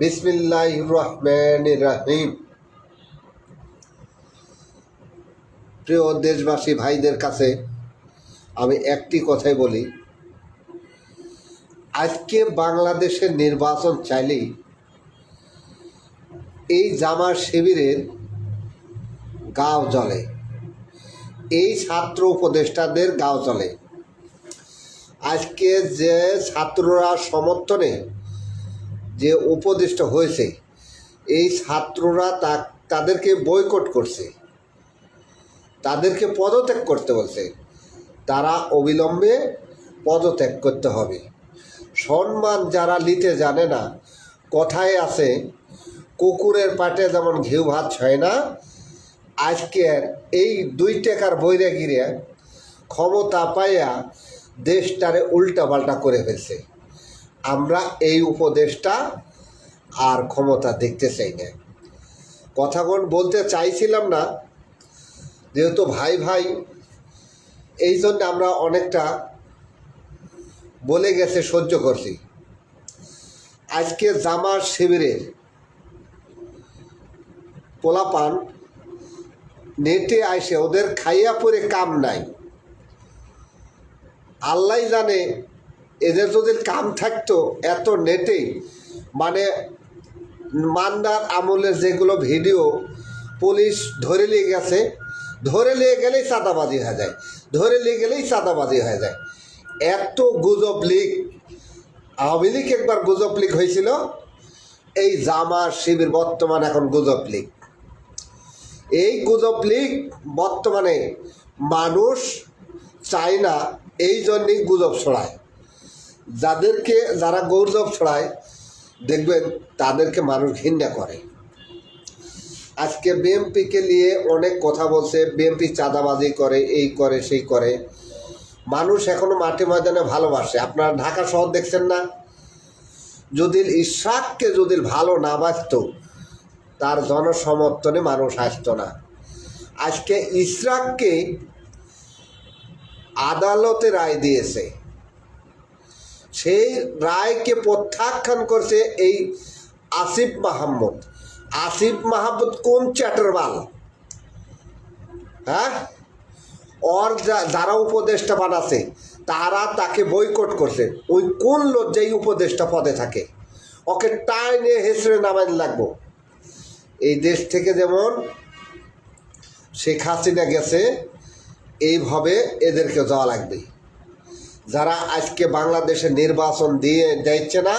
বিসমিল্লাহির রহমানির রহিম। প্রিয় দেশবাসী ভাইদের কাছে আমি একটি কথাই বলি, আজকে বাংলাদেশের নির্বাচন চাইলেই এই জামাত শিবিরের গাও জ্বলে, এই ছাত্র উপদেষ্টাদের গাও জ্বলে। আজকে যে ছাত্ররা সমর্থনে যে উপদেষ্টা হয়েছে, এই ছাত্ররা তাদেরকে বয়কট করছে, তাদেরকে পদত্যাগ করতে বলছে। তারা অবিলম্বে পদত্যাগ করতে হবে। সম্মান যারা নিতে জানে না, কথায় আছে কুকুরের পাটে যেমন ঘিউ ভাত হয় না, আজকের এই 2 টাকার বৈরাগীরে ক্ষমতা পাইয়া দেশটারে উল্টাপাল্টা করে ফেলছে। আমরা এই উপদেশটা আর ক্ষমতা দেখতে চাই না। কথাগুন বলতে চাইছিলাম না, যেহেতু ভাই ভাই, এই জন্য আমরা অনেকটা বলে গেছে, সহ্য করছি। আজকে জামাত শিবিরের পোলাপান নেটে আইসে, ওদের খাইয়া পরে কাম নাই। আল্লাহ জানে এদের যদি কাম থাকতো এত নেটে, মানে মান্দার আমলের যেগুলো ভিডিও পুলিশ ধরে নিয়ে গেছে, ধরে নিয়ে গেলেই চাঁদাবাজি হয়ে যায়, ধরে নিয়ে গেলেই চাঁদাবাজি হয়ে যায়। এত গুজব লীগ, আওয়ামী লীগ একবার গুজব লীগ হয়েছিল, এই জামাত শিবির বর্তমান এখন গুজব লীগ। এই গুজব লীগ বর্তমানে মানুষ চায় না, এই জন্যই গুজব ছড়ায়। যারা গুজব ছড়ায় দেখবেন তাদেরকে মানুষ ঘৃণা করে। আজকে বিএনপিকে নিয়ে অনেক কথা বলছে, বিএনপি চাঁদাবাজি করে, এই করে সেই করে। মানুষ এখনো মাঠে ময়দানে ভালোবাসে। আপনারা ঢাকা শহর দেখছেন না, যদি ইশরাককে যদি ভালো না বাসত, তার জনসমর্থনে মানুষ আসতো না। আজকে ইশরাককে আদালতে রায় দিয়েছে, সেই রায়কে প্রত্যাখ্যান করছে এই আসিফ মাহমুদ। আসিফ মাহমুদ কোন চ্যাটারবাল? হ্যাঁ, ওর যারা উপদেষ্টা বানাচ্ছে তারা তাকে বয়কট করছে। ওই কোন লজ্জাই উপদেষ্টা পদে থাকে? ওকে টাইনে হেসড়ে নামাইন লাগবো। এই দেশ থেকে যেমন শেখ হাসিনা গেছে, এইভাবে এদেরকে যাওয়া লাগবে। যারা আজকে বাংলাদেশে নির্বাচন দিয়ে দিচ্ছে না,